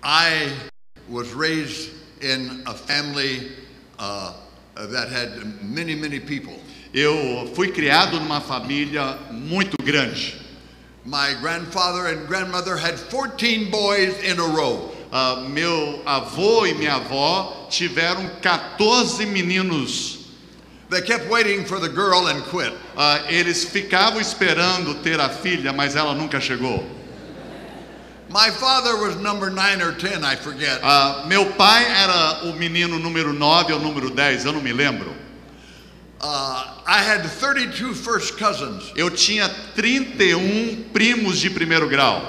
I was raised in a family that had many people. Eu fui criado numa família muito grande. My grandfather and grandmother had 14 boys in a row. Meu avô e minha avó tiveram 14 meninos. They kept waiting for the girl and quit. Eles ficavam esperando ter a filha, mas ela nunca chegou. My father was number 9 or 10, I forget. Meu pai era o menino número 9 ou número 10, eu não me lembro. I had 32 first cousins. Eu tinha 31 primos de primeiro grau.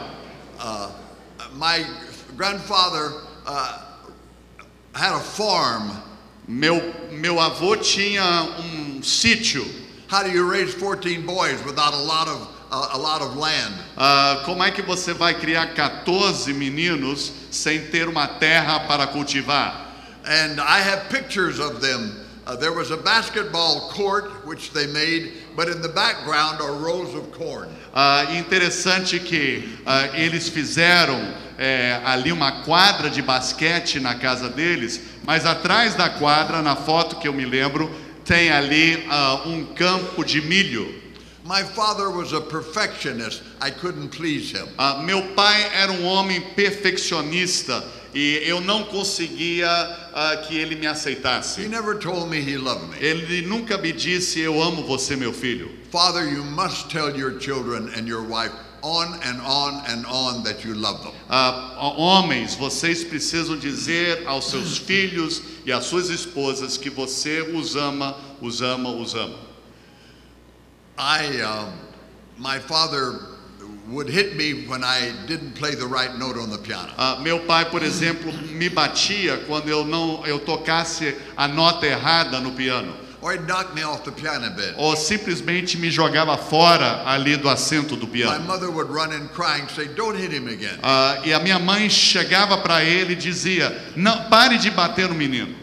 My grandfather had a farm. Meu avô tinha sítio. How do you raise 14 boys without a lot of land? Como é que você vai criar 14 meninos sem ter uma terra para cultivar? And I have pictures of them. There was a basketball court which they made, but in the background are rows of corn. Interessante que eles fizeram ali uma quadra de basquete na casa deles, mas atrás da quadra, na foto que eu me lembro, tem ali campo de milho. My father was a perfectionist. I couldn't please him. Meu pai era um homem perfeccionista e eu não conseguia que ele me aceitasse. He never told me he loved me. Ele nunca me disse, eu amo você, meu filho. Father, you must tell your children and your wife on and on and on that you love them. Homens, vocês precisam dizer aos seus filhos e às suas esposas que você os ama, os ama, os ama. My father would hit me when I didn't play the right note on the piano. Meu pai, por exemplo, me batia quando eu tocasse a nota errada no piano. Or he'd knock me off the piano bed. Ou simplesmente me jogava fora ali do assento do My piano. mother would run in crying, say, "Don't hit him again." E a minha mãe chegava para ele e dizia, não, pare de bater no menino.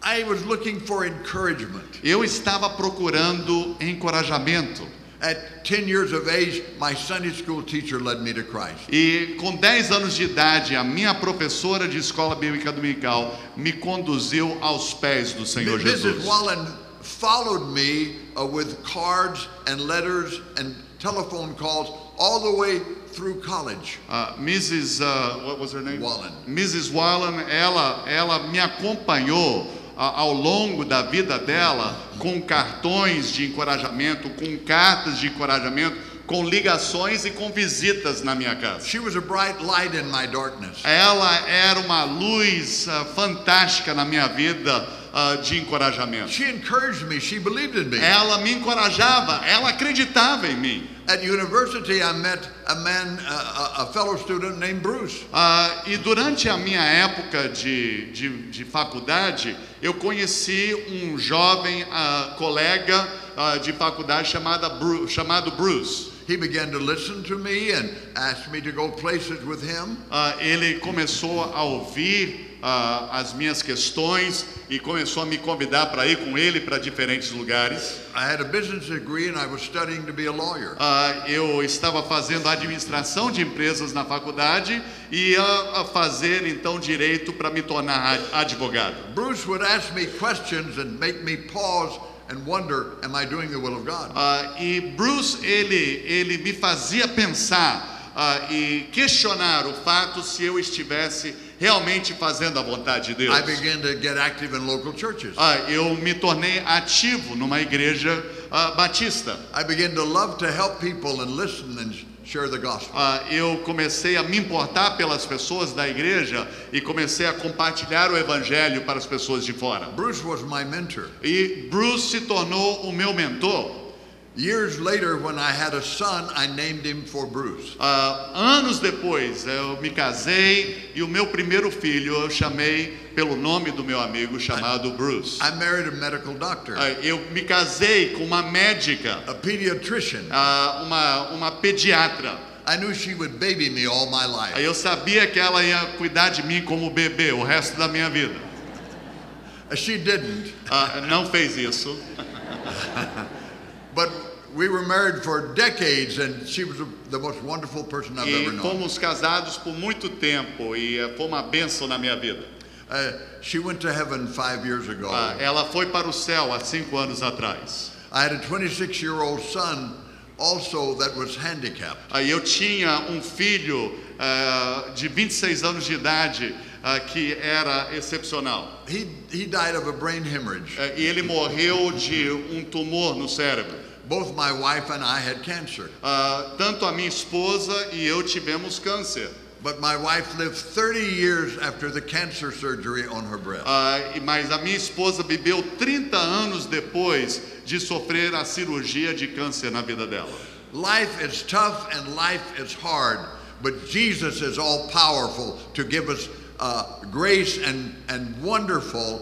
I was looking for encouragement. Eu estava procurando encorajamento. At 10 years of age, my Sunday school teacher led me to Christ. E com 10 anos de idade, a minha professora de escola bíblica dominical me conduziu aos pés do Senhor Mrs. Jesus. Wallen followed me with cards and letters and telephone calls all the way through college. Mrs. What was her name? Wallen. Mrs. Wallen, ela me acompanhou ao longo da vida dela com cartões de encorajamento, com cartas de encorajamento, com ligações e com visitas na minha casa. She was a bright light in my darkness. Ela era uma luz fantástica na minha vida de encorajamento. She encouraged me. She believed in me. Ela me encorajava, ela acreditava em mim. At university, I met a fellow student named Bruce. E durante a minha época de faculdade, eu conheci um jovem colega de faculdade chamado Bruce. He began to listen to me and asked me to go places with him. Ele começou a ouvir as minhas questões e começou a me convidar para ir com ele para diferentes lugares. I had a business degree and I was studying to be a lawyer. Eu estava fazendo administração de empresas na faculdade e ia fazer então direito para me tornar advogado. Bruce would ask me questions and make me pause and wonder, am I doing the will of God? E Bruce ele me fazia pensar e questionar o fato se eu estivesse realmente fazendo a vontade de Deus. I began to get active in local churches. Eu me tornei ativo numa igreja batista. I began to love to help people and listen and share the gospel. Eu comecei a me importar pelas pessoas da igreja e comecei a compartilhar o evangelho para as pessoas de fora. Bruce was my mentor. E Bruce se tornou o meu mentor. Years later, when I had a son, I named him for Bruce. Anos depois, eu me casei e o meu primeiro filho eu chamei pelo nome do meu amigo chamado Bruce. I married a medical doctor. Eu me casei com uma médica, A pediatrician. uma pediatra. I knew she would baby me all my life. Eu sabia que ela ia cuidar de mim como bebê o resto da minha vida. She didn't. Não fez isso. But we were married for decades, and she was the most wonderful person I've ever E known. fomos casados por muito tempo e foi uma bênção na minha vida. She went to heaven 5 years ago. Ela foi para o céu há 5 anos atrás. I had a 26-year-old son also that was handicapped. Eu tinha um filho de 26 anos de idade que era excepcional. He died of a brain hemorrhage. E ele morreu de um tumor no cérebro. Both my wife and I had cancer. Tanto a minha esposa e eu tivemos câncer. But my wife lived 30 years after the cancer surgery on her breast. Mas a minha esposa viveu 30 anos depois de sofrer a cirurgia de câncer na vida dela. Life is tough and life is hard, but Jesus is all powerful to give us grace and wonderful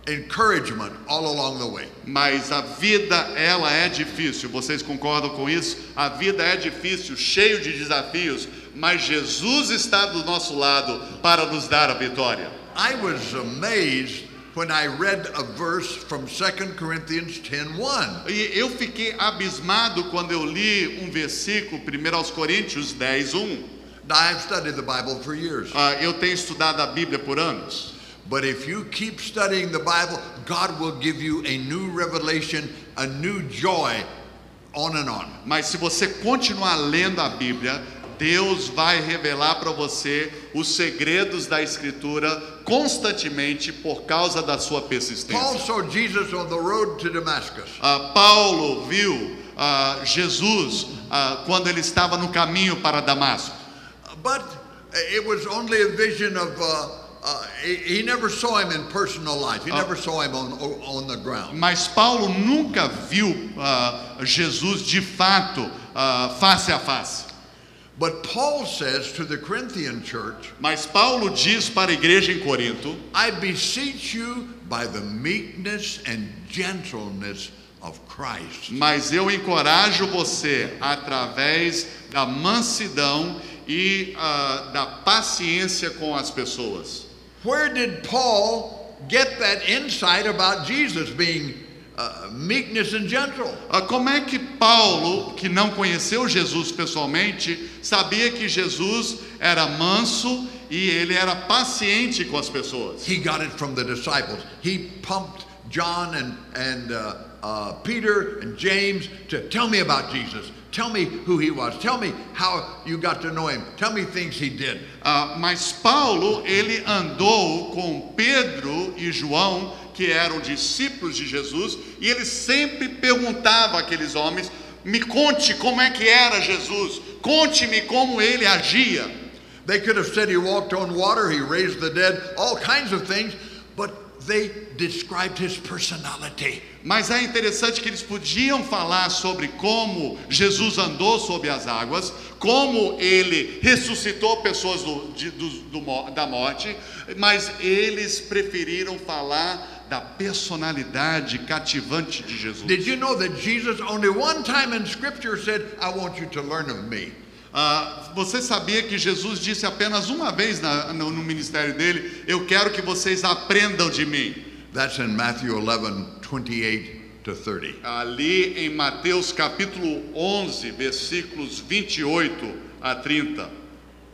encouragement all along the way. Mas a vida, ela é difícil. Vocês concordam com isso? A vida é difícil, cheio de desafios, mas Jesus está do nosso lado para nos dar a vitória. I was amazed when I read a verse from 2 Corinthians 10:1. E eu fiquei abismado quando eu li um versículo, 1 Coríntios 10:1. Now, I have studied the Bible for years. Eu tenho estudado a Bíblia por anos. But if you keep studying the Bible, God will give you a new revelation, a new joy, on and on. Mas se você continuar lendo a Bíblia, Deus vai revelar para você os segredos da Escritura constantemente por causa da sua Paul persistência. saw Jesus on the road to Damascus. Paulo viu Jesus quando ele estava no caminho para Damasco. But it was only a vision of, he never saw him in personal life. He never saw him on the ground. Mas Paulo nunca viu Jesus de fato face a face. But Paul says to the Corinthian church, Mas Paulo diz para a igreja em Corinto: I beseech you by the meekness and gentleness of Christ. Mas eu encorajo você através da mansidão e da paciência com as pessoas. Where did Paul get that insight about Jesus being meekness and gentle? Como é que Paulo, que não conheceu Jesus pessoalmente, sabia que Jesus era manso e ele era paciente com as pessoas? He got it from the disciples. He pumped John and Peter and James to tell me about Jesus. Tell me who he was. Tell me how you got to know him. Tell me things he did. Mas Paulo, ele andou com Pedro e João, que eram discípulos de Jesus, e ele sempre perguntava àqueles homens: me conte como é que era Jesus, conte-me como ele agia. They could have said he walked on water, he raised the dead, all kinds of things, but they described his personality. Mas é interessante que eles podiam falar sobre como Jesus andou sobre as águas, como ele ressuscitou pessoas da morte, mas eles preferiram falar da personalidade cativante de Jesus. Did you know that Jesus only one time in Scripture said, I want you to learn of me? Você sabia que Jesus disse apenas uma vez no ministério dele: eu quero que vocês aprendam de mim? That's in Matthew 11:28-30. Ali em Mateus capítulo 11, versículos 28 a 30.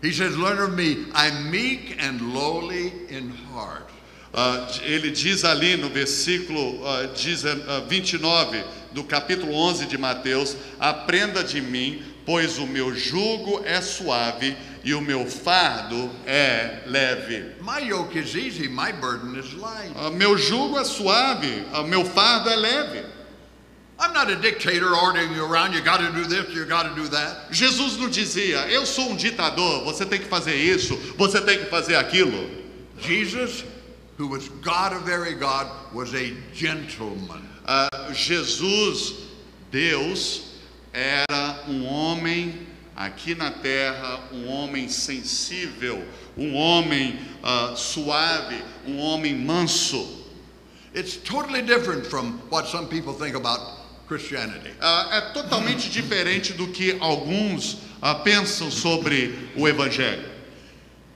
He says, learn of me, I'm meek and lowly in heart. Ele diz ali no versículo 29 do capítulo 11 de Mateus: aprenda de mim, pois o meu jugo é suave e o meu fardo é leve. My yoke is easy, my burden is light. Meu jugo é suave, meu fardo é leve. I'm not a dictator ordering you around, you got to do this, you got to do that. Jesus não dizia: eu sou um ditador, você tem que fazer isso, você tem que fazer aquilo. Jesus, who was God of very God, was a gentleman. Jesus, Deus, era um homem aqui na terra, um homem sensível, um homem suave, um homem manso. It's totally different from what some people think about Christianity. É totalmente diferente do que alguns pensam sobre o Evangelho.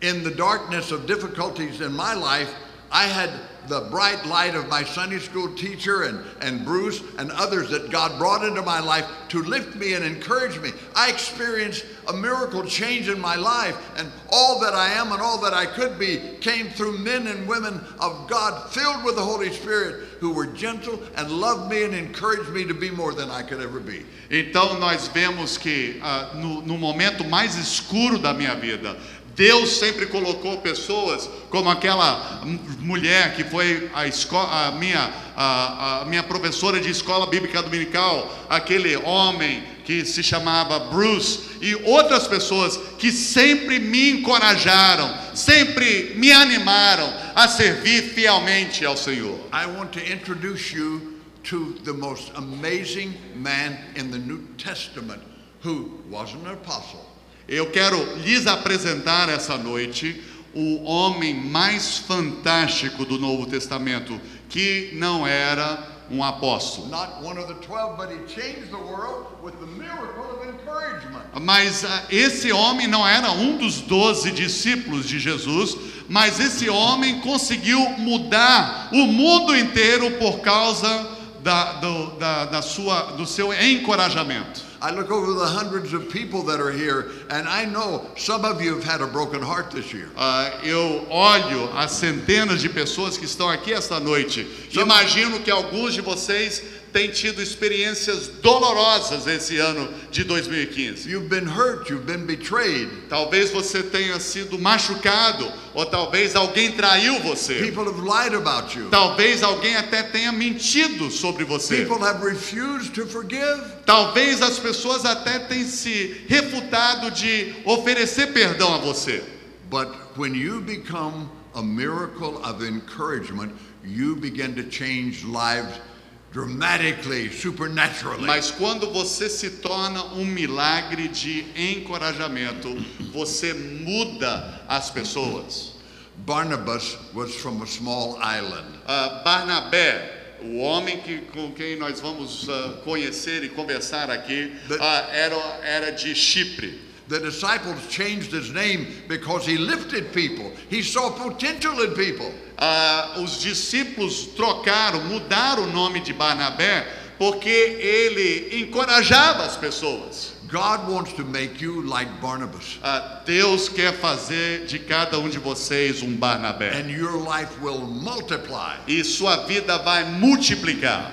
In the darkness of difficulties in my life, I had the bright light of my Sunday school teacher and Bruce and others that God brought into my life to lift me and encourage me. I experienced a miracle change in my life, and all that I am and all that I could be came through men and women of God filled with the Holy Spirit who were gentle and loved me and encouraged me to be more than I could ever be. Então nós vemos que no momento mais escuro da minha vida, Deus sempre colocou pessoas como aquela mulher que foi a minha professora de escola bíblica dominical, aquele homem que se chamava Bruce, e outras pessoas que sempre me encorajaram, sempre me animaram a servir fielmente ao Senhor. I want to introduce you to the most amazing man in the New Testament who wasn't an apostle. Eu quero lhes apresentar essa noite o homem mais fantástico do Novo Testamento, que não era um apóstolo. Not one of the 12, but he changed the world with the miracle of encouragement. Mas esse homem não era um dos 12 discípulos de Jesus, mas esse homem conseguiu mudar o mundo inteiro por causa do seu encorajamento. I look over the hundreds of people that are here, and I know some of you have had a broken heart this year. Eu olho as centenas de pessoas que estão aqui esta noite. Imagino que alguns de vocês têm tido experiências dolorosas esse ano de 2015. You've been hurt, you've been betrayed. Talvez você tenha sido machucado, ou talvez alguém traiu você. People have lied about you. Talvez alguém até tenha mentido sobre você. People have refused to forgive. Talvez as pessoas até tenham se refutado de oferecer perdão a você. But when you become a miracle of encouragement, you begin to change lives dramatically, supernaturally. Mas quando você se torna um milagre de encorajamento, você muda as pessoas. Barnabas was from a small island. Barnabé, o homem com quem nós vamos conhecer e conversar aqui, era de Chipre. The disciples changed his name because he lifted people. He saw potential in people. Os discípulos mudaram o nome de Barnabé porque ele encorajava as pessoas. God wants to make you like Barnabas. Deus quer fazer de cada um de vocês um Barnabé. And your life will multiply. E sua vida vai multiplicar.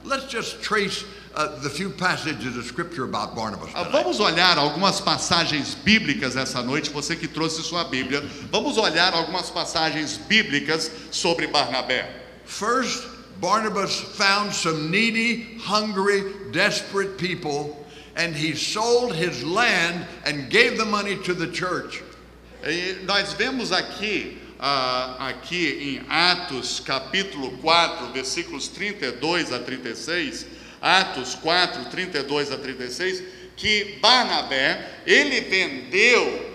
Let's just trace the few passages of scripture about Barnabas tonight. Vamos olhar algumas passagens bíblicas essa noite. Você que trouxe sua Bíblia, vamos olhar algumas passagens bíblicas sobre Barnabé. First, Barnabas found some needy, hungry, desperate people, and he sold his land and gave the money to the church. E nós vemos aqui em Atos capítulo 4, versículos 32 a 36, Atos 4, 32 a 36, que Barnabé, ele vendeu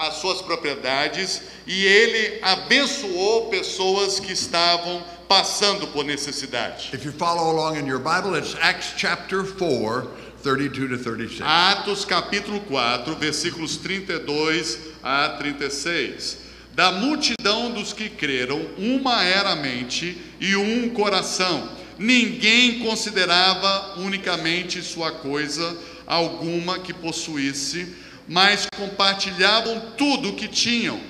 as suas propriedades e ele abençoou pessoas que estavam passando por necessidade. If you follow along in your Bible, it's Acts chapter 4, 32 to 36. Atos capítulo 4, versículos 32 a 36. Da multidão dos que creram, uma era a mente e um coração. Ninguém considerava unicamente sua coisa alguma que possuísse, mas compartilhavam tudo o que tinham.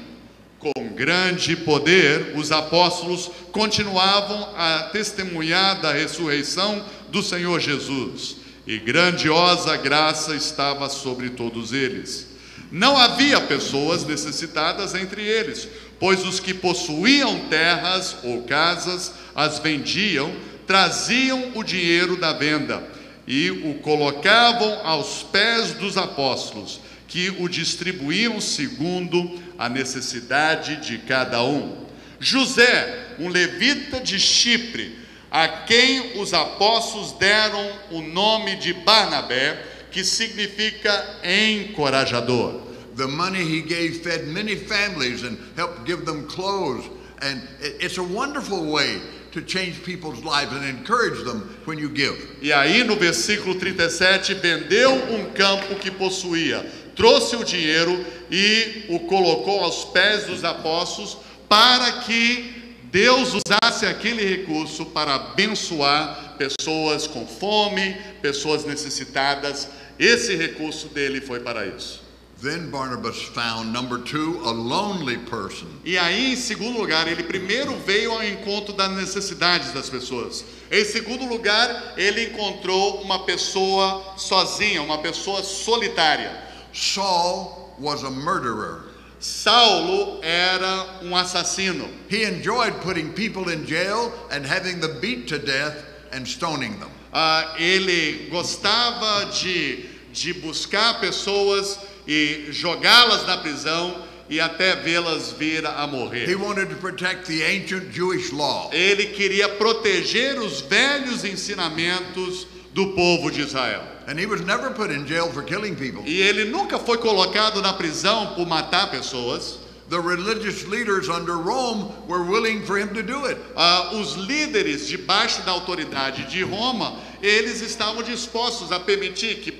Com grande poder, os apóstolos continuavam a testemunhar da ressurreição do Senhor Jesus, e grandiosa graça estava sobre todos eles. Não havia pessoas necessitadas entre eles, pois os que possuíam terras ou casas as vendiam, traziam o dinheiro da venda e o colocavam aos pés dos apóstolos, que o distribuíam segundo a necessidade de cada um. José, um levita de Chipre, a quem os apóstolos deram o nome de Barnabé, que significa encorajador. The money he gave fed many families and helped give them clothes, and it's a wonderful way to change people's lives and encourage them when you give. E aí no versículo 37, vendeu um campo que possuía, trouxe o dinheiro e o colocou aos pés dos apóstolos para que Deus usasse aquele recurso para abençoar pessoas com fome, pessoas necessitadas. Esse recurso dele foi para isso. Then Barnabas found, number 2, a lonely person. E aí, em segundo lugar, ele primeiro veio ao encontro das necessidades das pessoas. Em segundo lugar, ele encontrou uma pessoa sozinha, uma pessoa solitária. Saul was a murderer. Saulo era um assassino. He enjoyed putting people in jail and having them beat to death and stoning them. Ele gostava de buscar pessoas e jogá-las na prisão e até vê-las vir a morrer. He wanted to protect the ancient Jewish law. Ele queria proteger os velhos ensinamentos do povo de Israel. And he was never put in jail for killing people. E ele nunca foi colocado na prisão por matar pessoas. The religious leaders under Rome were willing for him to do it. Os líderes debaixo da autoridade de Roma, eles estavam dispostos a permitir que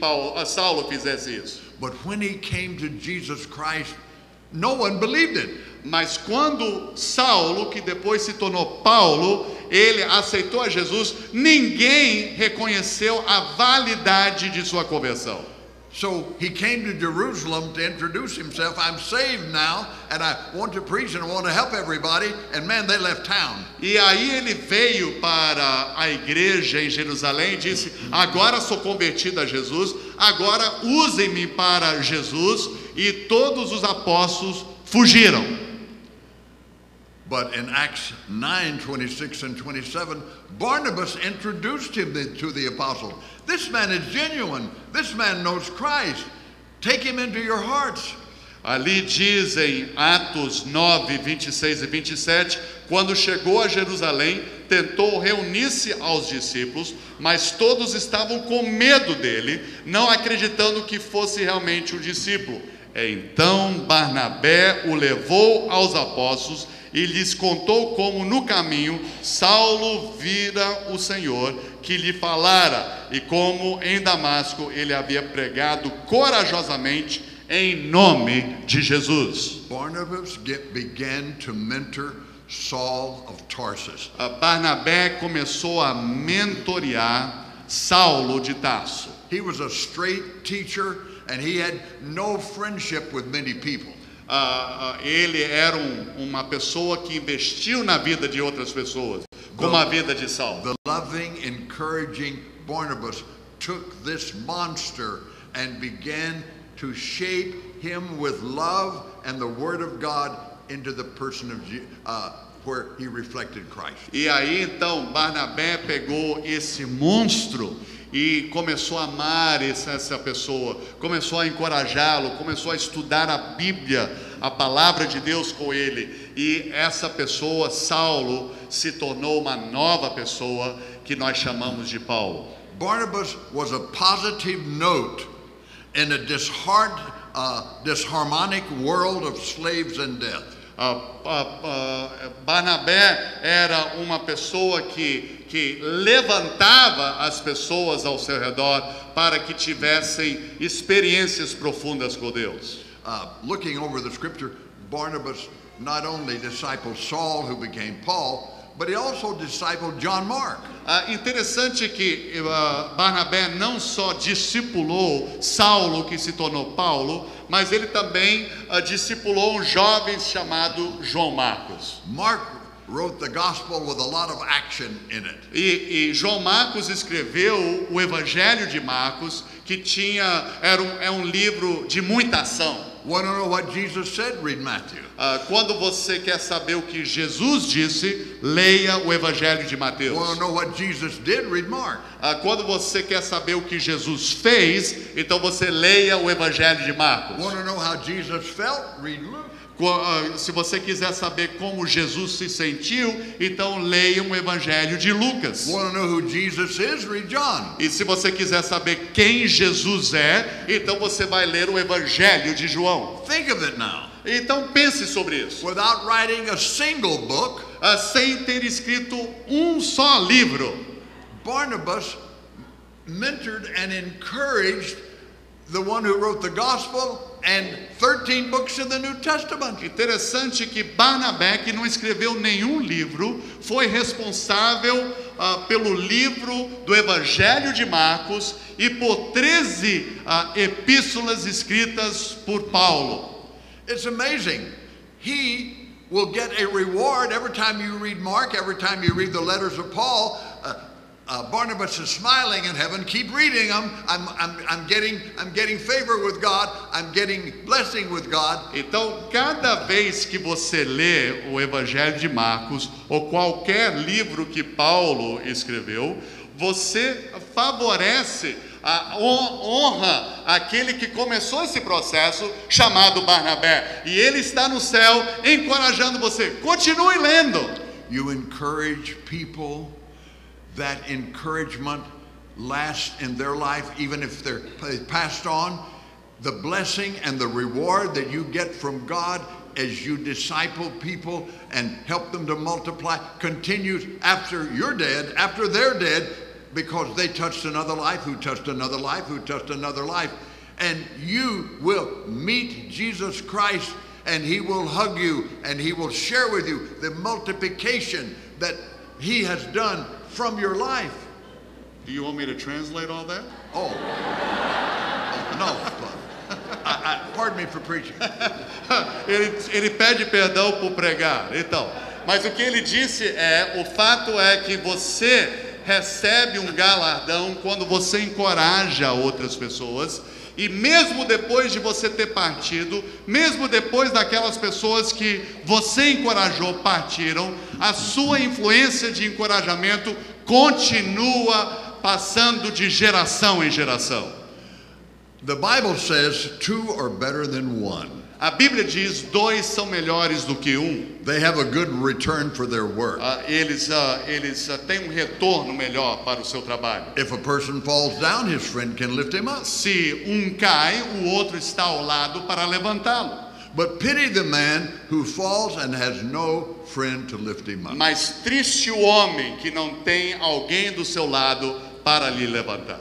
Saulo fizesse isso. But when he came to Jesus Christ, no one believed it. Mas quando Saulo, que depois se tornou Paulo, ele aceitou a Jesus, ninguém reconheceu a validade de sua conversão. So he came to Jerusalem to introduce himself. I'm saved now, and I want to preach and I want to help everybody. And man, they left town. E aí ele veio para a igreja em Jerusalém e disse: agora sou convertido a Jesus, agora usem-me para Jesus. E todos os apóstolos fugiram. But in Acts 9, 26 and 27, Barnabas introduced him to the apostles. This man is genuine. This man knows Christ. Take him into your hearts. Ali diz em Atos 9, 26 e 27, quando chegou a Jerusalém, tentou reunir-se aos discípulos, mas todos estavam com medo dele, não acreditando que fosse realmente um discípulo. Então Barnabé o levou aos apóstolos e lhes contou como no caminho Saulo vira o Senhor que lhe falara e como em Damasco ele havia pregado corajosamente em nome de Jesus. Barnabas began to mentor Saul of Tarsus. Barnabé começou a mentorear Saulo de Tarso. He was a straight teacher and he had no friendship with many people. Ele era uma pessoa que investiu na vida de outras pessoas, como a vida de Saulo. The loving, encouraging Barnabas took this monster and began to shape him with love and the Word of God into the person of where he reflected Christ. E aí então Barnabé pegou esse monstro e começou a amar essa pessoa, começou a encorajá-lo, começou a estudar a Bíblia, a palavra de Deus com ele. E essa pessoa, Saulo, se tornou uma nova pessoa que nós chamamos de Paulo. Barnabas was a positive note in a disharmonic world of slaves and death. Barnabé era uma pessoa que levantava as pessoas ao seu redor para que tivessem experiências profundas com Deus. Looking over the scripture, Barnabas not only discipled Saul, who became Paul, but he also discipled John Mark. Interessante que Barnabé não só discipulou Saulo, que se tornou Paulo, mas ele também discipulou um jovem chamado João Marcos. Mark wrote the gospel with a lot of action in it. E João Marcos escreveu o Evangelho de Marcos, que é um livro de muita ação. Want to know what Jesus said? Read Matthew. Quando você quer saber o que Jesus disse, leia o Evangelho de Mateus. Want to know what Jesus did? Read Mark. Quando você quer saber o que Jesus fez, então você leia o Evangelho de Marcos. Want to know how Jesus felt? Read Luke. Se você quiser saber como Jesus se sentiu, então leia o Evangelho de Lucas. Want to know who Jesus is? Read John. E se você quiser saber quem Jesus é, então você vai ler o Evangelho de João. Think of it now. Então pense sobre isso. Without writing a single book, sem ter escrito um só livro, Barnabas mentored and encouraged the one who wrote the gospel and 13 books in the New Testament. Interessante que Barnabé, que não escreveu nenhum livro, foi responsável pelo livro do Evangelho de Marcos e por 13 epístolas escritas por Paulo. It's amazing. He will get a reward every time you read Mark, every time you read the letters of Paul. Barnabas is smiling in heaven. Keep reading them. I'm getting favor with God. I'm getting blessing with God. Então, cada vez que você lê o Evangelho de Marcos ou qualquer livro que Paulo escreveu, você favorece, honra aquele que começou esse processo, chamado Barnabé. E ele está no céu encorajando você. Continue lendo. You encourage people. That encouragement lasts in their life, even if they're passed on. The blessing and the reward that you get from God as you disciple people and help them to multiply continues after you're dead, after they're dead, because they touched another life, who touched another life, who touched another life. And you will meet Jesus Christ, and He will hug you, and He will share with you the multiplication that He has done from your life. Do you want me to translate all that? Oh no. Pardon me for preaching. ele pede perdão por pregar. Então, mas o que ele disse o fato é que você recebe um galardão quando você encoraja outras pessoas. E mesmo depois de você ter partido, mesmo depois daquelas pessoas que você encorajou partiram, a sua influência de encorajamento continua passando de geração em geração. The Bible says 2 are better than 1. A Bíblia diz 2 são melhores do que 1. They have a good return for their work. Eles têm um retorno melhor para o seu trabalho. If a person falls down, his friend can lift him up. Se um cai, o outro está ao lado para levantá-lo. But pity the man who falls and has no friend to lift him up. Mas triste o homem que não tem alguém do seu lado para lhe levantar.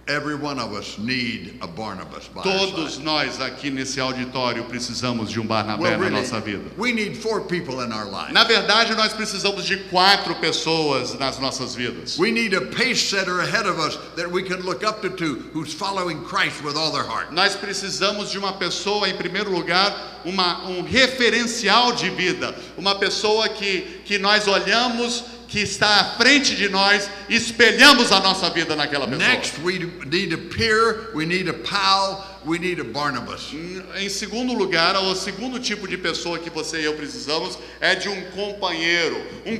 Every one of us need a Barnabas by our Todos side. nós aqui nesse auditório precisamos de um Barnabé na nossa vida. We need 4 people in our life. Na verdade, nós precisamos de 4 pessoas nas nossas vidas. We need a pace setter ahead of us that we can look up to who's following Christ with all their heart. Nós precisamos de uma pessoa, em primeiro lugar, um referencial de vida, uma pessoa que nós olhamos, que está à frente de nós, espelhamos a nossa vida naquela pessoa. Next, we need a peer, we need a pal, we need a Barnabas. Em segundo lugar, o segundo tipo de pessoa que você e eu precisamos é de um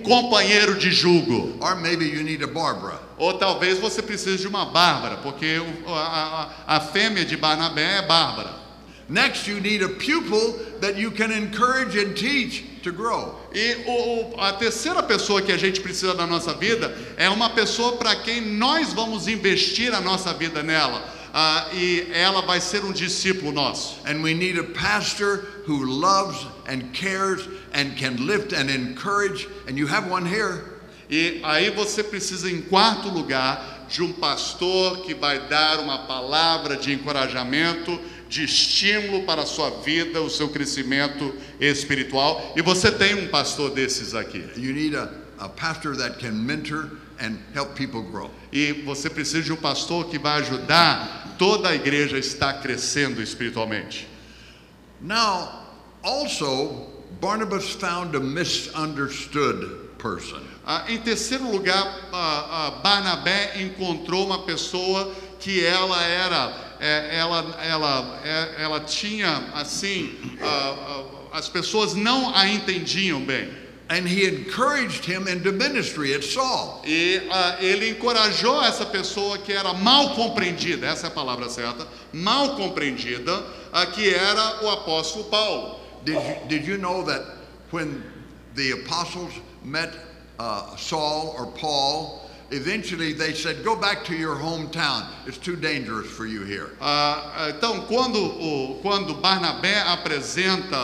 companheiro de jugo. Or maybe you need a Barbara. Ou talvez você precise de uma Bárbara, porque a fêmea de Barnabé é Bárbara. Next, you need a pupil that you can encourage and teach to grow. E a terceira pessoa que a gente precisa na nossa vida é uma pessoa para quem nós vamos investir a nossa vida nela. E ela vai ser um discípulo nosso. And we need a pastor who loves and cares and can lift and encourage. And you have one here. E aí você precisa, em quarto lugar, de um pastor que vai dar uma palavra de encorajamento, de estímulo para a sua vida, o seu crescimento espiritual. E você tem um pastor desses aqui. You need a pastor that can mentor and help people grow. E você precisa de um pastor que vai ajudar toda a igreja a estar crescendo espiritualmente. Now, also, Barnabas found a misunderstood person. Em terceiro lugar, Barnabé encontrou uma pessoa que ela tinha assim, as pessoas não a entendiam bem. And he encouraged him into ministry at Saul. E ele encorajou essa pessoa que era mal compreendida, essa é a palavra certa, mal compreendida, que era o apóstolo Paulo. Did you know that when the apostles met Saul or Paul, eventually they said, "Go back to your hometown. It's too dangerous for you here." Então, quando Barnabé apresenta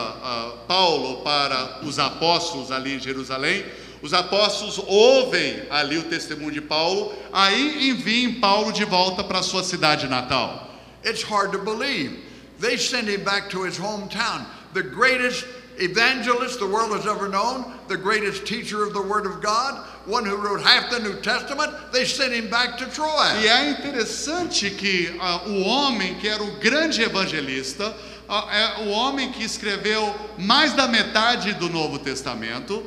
Paulo para os apóstolos ali em Jerusalém, os apóstolos ouvem ali o testemunho de Paulo, aí enviam Paulo de volta para a sua cidade natal. It's hard to believe. They sent him back to his hometown. The greatest evangelist the world has ever known, the greatest teacher of the Word of God, one who wrote half the New Testament, they sent him back to Troy. E é interessante que o homem que era o grande evangelista, o homem que escreveu mais da metade do Novo Testamento,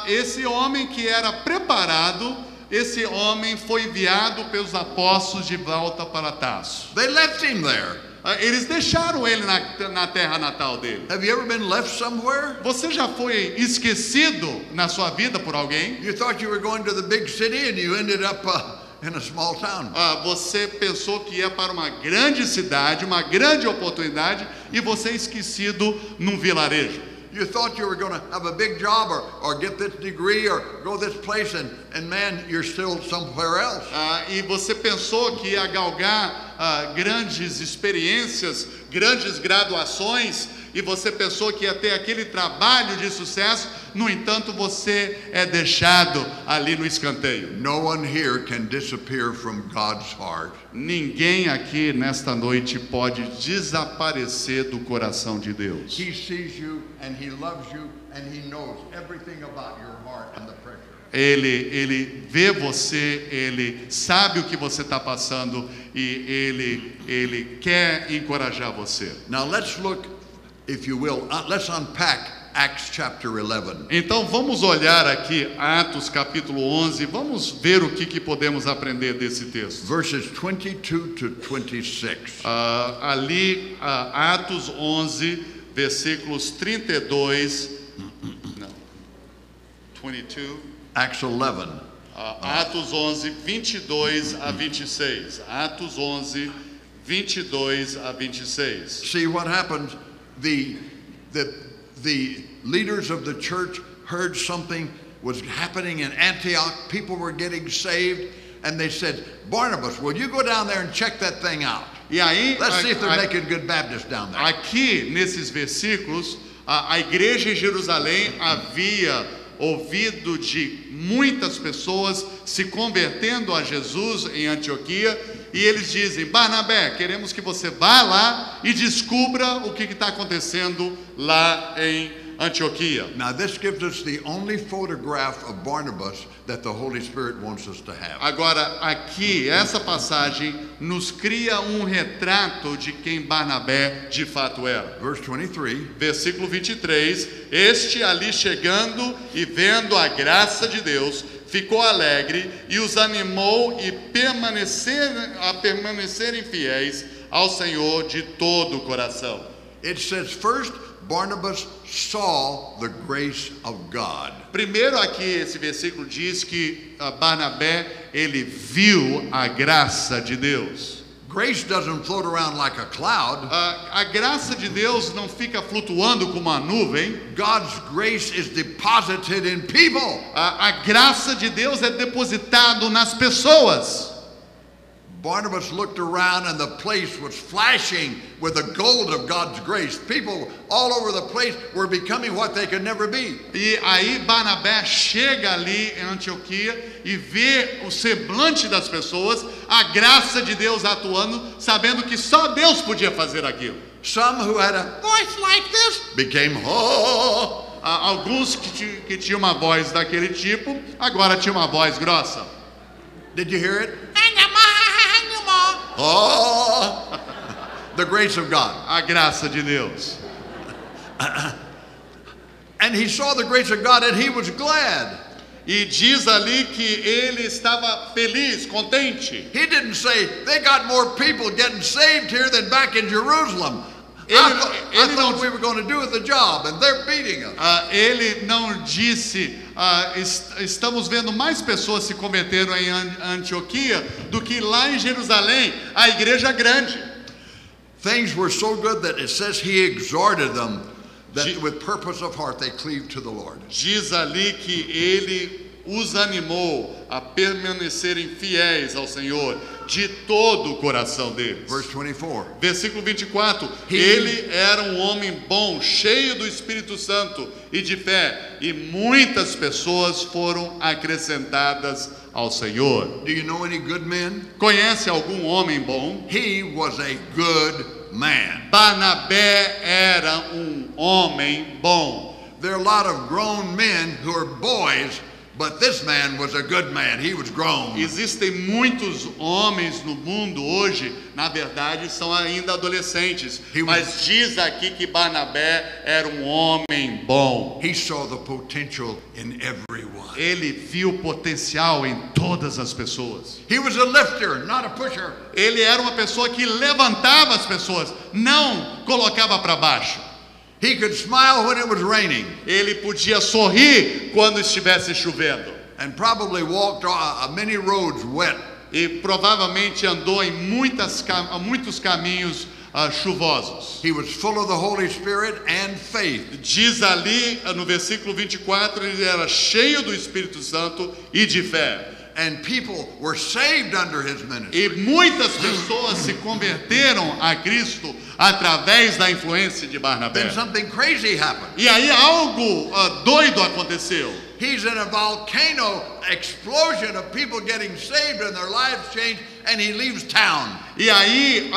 esse homem que era preparado, esse homem foi enviado pelos apóstolos de volta para Tarso. They left him there. Eles deixaram ele na terra natal dele. Have you ever been left somewhere? Você já foi esquecido na sua vida por alguém? You thought you were going to the big city and you ended up in a small town. Você pensou que ia para uma grande cidade, uma grande oportunidade, e você é esquecido num vilarejo. You thought you were going to have a big job or get this degree or go this place and man, you're still somewhere else. E você pensou que ia galgar grandes experiências, grandes graduações, e você pensou que ia ter aquele trabalho de sucesso, no entanto você é deixado ali no escanteio. No one here can disappear from God's heart. Ninguém aqui nesta noite pode desaparecer do coração de Deus. He sees you and he loves you and he knows everything about your heart and the pressure. Ele vê você, ele sabe o que você está passando e ele quer encorajar você. Now let's look, if you will, let's unpack Acts chapter 11. Então vamos olhar aqui Atos capítulo 11, vamos ver o que podemos aprender desse texto. Verses 22 to 26. Atos 11, versículos 32, não, 22. Acts 11. Atos 11, 22 a 26. Atos 11, 22 a 26. See what happened? The leaders of the church heard something was happening in Antioch. People were getting saved, and they said, Barnabas, will you go down there and check that thing out? E aí, Let's see if they're making good Baptists down there. Aqui nesses versículos, a igreja em Jerusalém havia ouvido de muitas pessoas se convertendo a Jesus em Antioquia, e eles dizem: Barnabé, queremos que você vá lá e descubra o que está acontecendo lá em Antioquia. Now this gives us the only photograph of Barnabas that the Holy Spirit wants us to have. Agora, aqui, essa passagem nos cria um retrato de quem Barnabé de fato era. Verse 23. Versículo 23, este ali chegando e vendo a graça de Deus, ficou alegre e os animou a permanecerem fiéis ao Senhor de todo o coração. It says first Barnabas saw the grace of God. Primeiro aqui esse versículo diz que Barnabé, ele viu a graça de Deus. Grace doesn't float around like a cloud. A graça de Deus não fica flutuando como uma nuvem. God's grace is deposited in people. A graça de Deus é depositado nas pessoas. Barnabas looked around and the place was flashing with the gold of God's grace. People all over the place were becoming what they could never be. E aí Barnabé chega ali em Antioquia e vê o semblante das pessoas, a graça de Deus atuando, sabendo que só Deus podia fazer aquilo. Some who had a voice like this became alguns que tinham uma voz daquele tipo, agora tinham uma voz grossa. Did you hear it? The grace of God. A graça de Deus. And he saw the grace of God and he was glad. E diz ali que ele estava feliz, contente. He didn't say they got more people getting saved here than back in Jerusalem. I thought we were going to do the job and they're beating us. Ele não disse estamos vendo mais pessoas se converteram em Antioquia do que lá em Jerusalém, a igreja grande. Things were so good that it says he exhorted them that with purpose of heart they cleaved to the Lord. Diz ali que ele os animou a permanecerem fiéis ao Senhor de todo o coração deles. Verse 24. Versículo 24. Ele era um homem bom, cheio do Espírito Santo e de fé, e muitas pessoas foram acrescentadas ao Senhor. Do you know any good men? Conhece algum homem bom? He was a good man. Barnabé era homem bom. There are a lot of grown men who are boys, but this man was a good man. He was grown. Existem muitos homens no mundo hoje, na verdade, são ainda adolescentes. Mas diz aqui que Barnabé era homem bom. He saw the potential in everyone. Ele viu potencial em todas as pessoas. He was a lifter, not a pusher. Ele era uma pessoa que levantava as pessoas, não colocava para baixo. He could smile when it was raining. Ele podia sorrir quando estivesse chovendo. And probably walked many roads wet. E provavelmente andou em muitos caminhos chuvosos. He was full of the Holy Spirit and faith. Diz ali no versículo 24, ele era cheio do Espírito Santo e de fé. And people were saved under his ministry. E muitas pessoas se converteram a Cristo através da influência de Barnabé. Then something crazy happened. E aí algo doido aconteceu. He's in a volcano explosion of people getting saved and their lives changed, and he leaves town. E aí,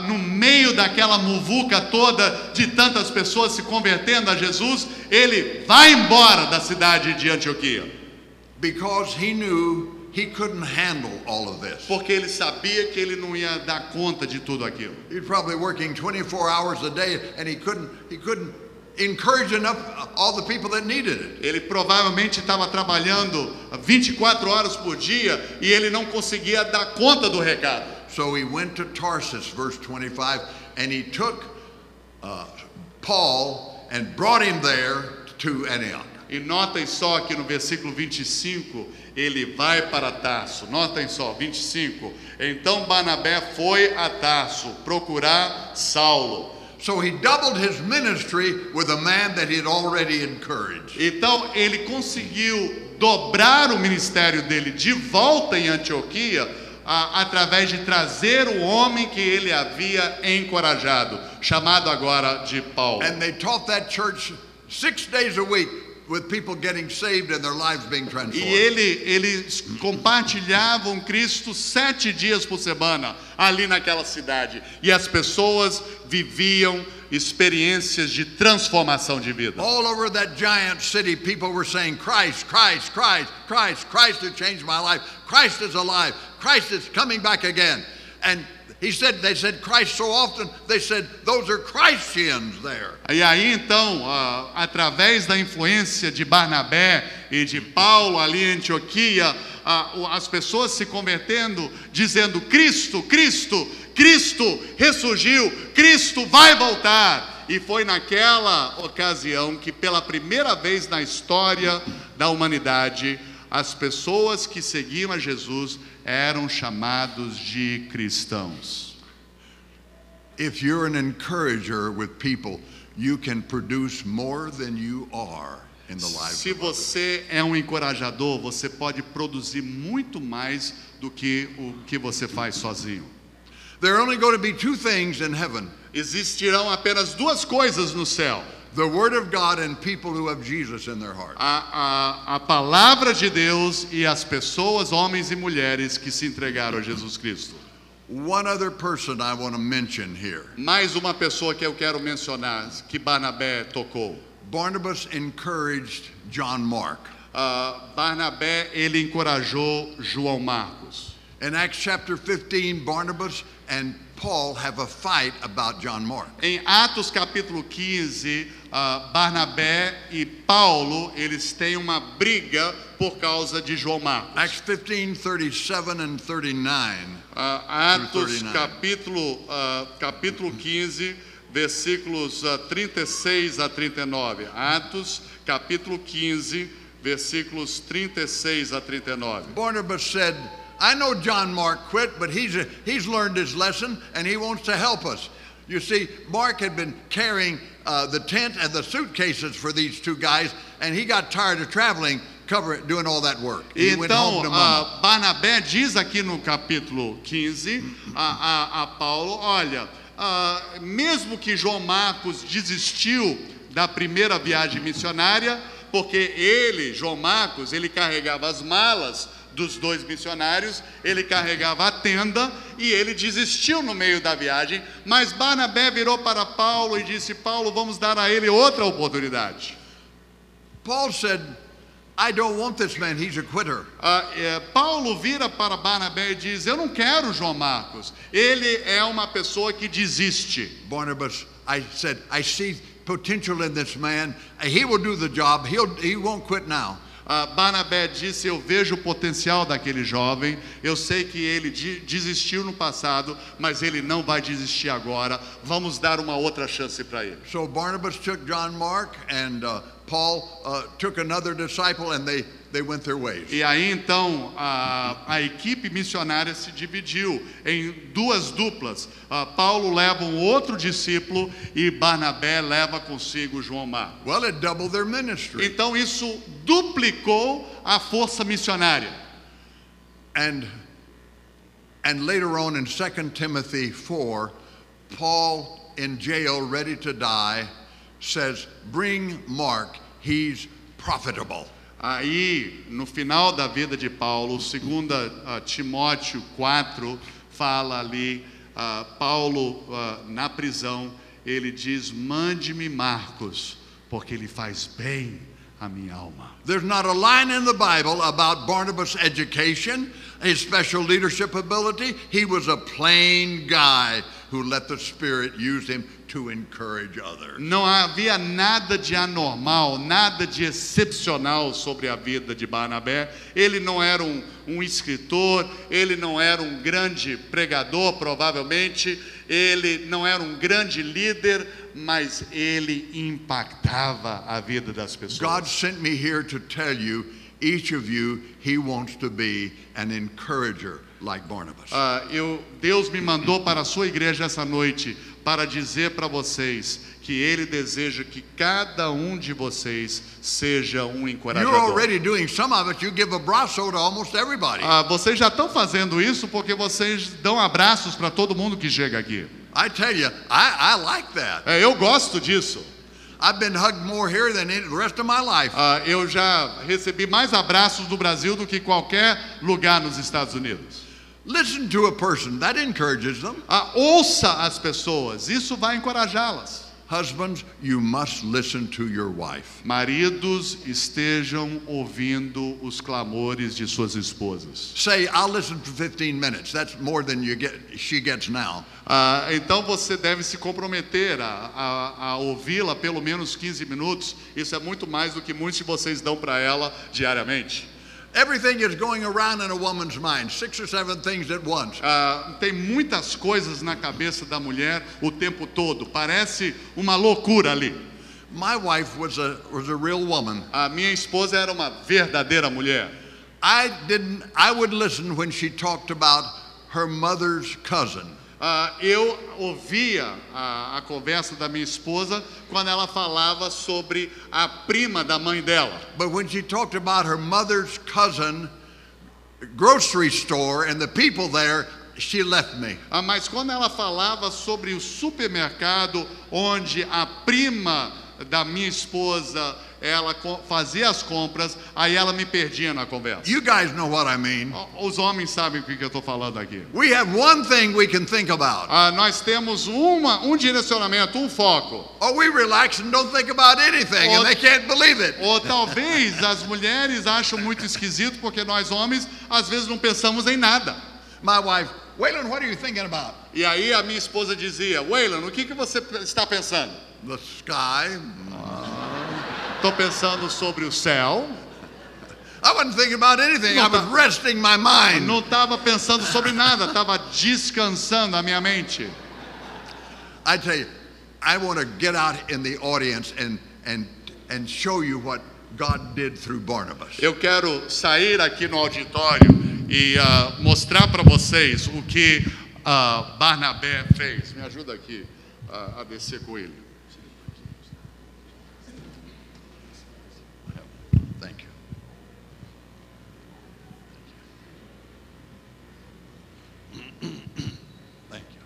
no meio daquela muvuca toda de tantas pessoas se convertendo a Jesus, ele vai embora da cidade de Antioquia. Because he knew he couldn't handle all of this. Porque ele sabia que ele não ia dar conta de tudo aquilo. He was probably working 24 hours a day, and he couldn't encourage enough all the people that needed it. Ele provavelmente estava trabalhando 24 horas por dia e ele não conseguia dar conta do recado. So he went to Tarsus, verse 25, and he took Paul and brought him there to Antioch. E notem só que no versículo 25, ele vai para Tarso. Notem só, 25. Então Barnabé foi a Tarso procurar Saulo. So he doubled his ministry with a man that he had already encouraged. Então ele conseguiu dobrar o ministério dele de volta em Antioquia através de trazer o homem que ele havia encorajado, chamado agora de Paulo. And they taught that church 6 days a week, with people getting saved and their lives being transformed. E eles compartilhavam Cristo 7 dias por semana ali naquela cidade. E as pessoas viviam experiências de transformação de vida. All over that giant city, people were saying, Christ, Christ, Christ, Christ, Christ has changed my life. Christ is alive. Christ is coming back again. And they said Christ so often, they said, those are Christians there. E aí então, através da influência de Barnabé e de Paulo ali em Antioquia, as pessoas se convertendo, dizendo, Cristo, Cristo, Cristo ressurgiu, Cristo vai voltar. E foi naquela ocasião que pela primeira vez na história da humanidade, as pessoas que seguiam a Jesus eram chamados de cristãos. If you're an encourager with people, you can produce more than you are in the lives Se of others. você é um encorajador, você pode produzir muito mais do que o que você faz sozinho. There are only going to be 2 things in heaven. Existirão apenas 2 coisas no céu. The Word of God and people who have Jesus in their heart. A palavra de Deus e as pessoas, homens e mulheres que se entregaram a Jesus Cristo. One other person I want to mention here. Mais uma pessoa que eu quero mencionar, que Barnabé tocou. Barnabas encouraged John Mark. Barnabé, ele encorajou João Marcos. In Acts chapter 15, Barnabas and Paul have a fight about John Mark. Em Atos capítulo 15, Barnabé e Paulo, eles têm uma briga por causa de João Marcos. Acts 15, 37 and 39. Atos capítulo 15, versículos 36 a 39. Atos capítulo 15, versículos 36 a 39. Barnabas said, I know John Mark quit, but he's learned his lesson and he wants to help us. You see, Mark had been carrying the tent and the suitcases for these 2 guys, and he got tired of traveling, doing all that work. He went home to Mama. Barnabé diz aqui no capítulo 15 a Paulo, olha, mesmo que João Marcos desistiu da primeira viagem missionária, porque ele, João Marcos, ele carregava as malas dos dois missionários, ele carregava a tenda e ele desistiu no meio da viagem, mas Barnabé virou para Paulo e disse: Paulo, vamos dar a ele outra oportunidade. Paul said, I don't want this man, he's a quitter. Paulo vira para Barnabé e diz: eu não quero João Marcos, ele é uma pessoa que desiste. Barnabas, I said, I see potential in this man. He will do the job. He won't quit now. Barnabé disse: eu vejo o potencial daquele jovem, eu sei que ele desistiu no passado, mas ele não vai desistir agora, vamos dar uma outra chance para ele. So Barnabas took John Mark and Paul took another disciple and they went their ways. E aí então a equipe missionária se dividiu em duas duplas. Paulo leva um outro discípulo e Barnabé leva consigo João Marcos. Well, it doubled their ministry. Então isso duplicou a força missionária. And later on in 2 Timothy 4, Paul in jail ready to die says, bring Mark, he's profitable. Aí, no final da vida de Paulo, 2 Timóteo 4, fala ali, Paulo na prisão, ele diz: mande-me Marcos, porque ele faz bem a minha alma. There's not a line in the Bible about Barnabas' education, his special leadership ability. He was a plain guy who let the Spirit use him to encourage others. Não havia nada de anormal, nada de excepcional sobre a vida de Barnabé. Ele não era um escritor, ele não era um grande pregador, provavelmente, ele não era um grande líder, mas ele impactava a vida das pessoas. God sent me here to tell you, each of you, he wants to be an encourager like Barnabas. Deus me mandou para a sua igreja essa noite para dizer para vocês que ele deseja que cada um de vocês seja um encorajador. You're already doing some of it. You give abraço to almost everybody. Vocês já estão fazendo isso porque vocês dão abraços para todo mundo que chega aqui. I tell you, I like that. Eu gosto disso. I've been hugged more here than the rest of my life. Eu já recebi mais abraços do Brasil do que qualquer lugar nos Estados Unidos. Listen to a person, that encourages them. Ouça as pessoas, isso vai encorajá-las. Husbands, you must listen to your wife. Maridos, estejam ouvindo os clamores de suas esposas. Say, I'll listen for 15 minutes. That's more than she gets now. Então você deve se comprometer a ouvi-la pelo menos 15 minutos. Isso é muito mais do que muitos de vocês dão para ela diariamente. Everything is going around in a woman's mind, 6 or 7 things at once. Tem muitas coisas na cabeça da mulher o tempo todo. Parece uma loucura ali. My wife was a real woman. A minha esposa era uma verdadeira mulher. I would listen when she talked about her mother's cousin. Eu ouvia a conversa da minha esposa quando ela falava sobre a prima da mãe dela. But when she talked about her mother's cousin grocery store and the people there, she left me. Mas quando ela falava sobre o supermercado onde a prima da minha esposa ela fazia as compras, aí ela me perdia na conversa. You guys know what I mean. Os homens sabem o que eu estou falando aqui. We have one thing we can think about. Nós temos um direcionamento, um foco. Or we relax and don't think about anything and they can't believe it. Ou talvez as mulheres acham muito esquisito porque nós homens às vezes não pensamos em nada. My wife, Waylon, what are you thinking about? E aí a minha esposa dizia: Waylon, o que você está pensando? The sky. Estou pensando sobre o céu. I wasn't thinking about anything. I was resting my mind. Não estava pensando sobre nada, estava descansando a minha mente. I tell you, I want to get out in the audience and show you what God did through Barnabas. Eu quero sair aqui no auditório e mostrar para vocês o que Barnabé fez. Me ajuda aqui a descer com ele. Thank you. Thank you.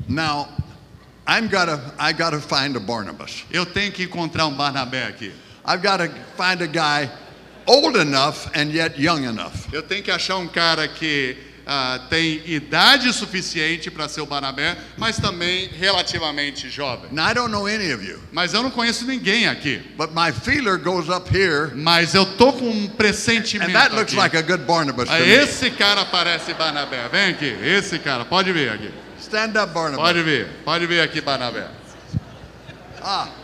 Now, I gotta find a Barnabas. Eu tenho que encontrar um Barnabé aqui. I've got to find a guy old enough and yet young enough. Eu tenho que achar um cara que tem idade suficiente para ser o Barnabé, mas também relativamente jovem. Now, I don't know any of you, Mas eu não conheço ninguém aqui. but my feeler goes up here, Mas eu tô com um and pressentimento that looks aqui. like a good Barnabas to me. Esse cara parece Barnabé. Vem aqui, esse cara. Pode vir aqui. Stand up, Barnabas. Pode vir aqui, Barnabé.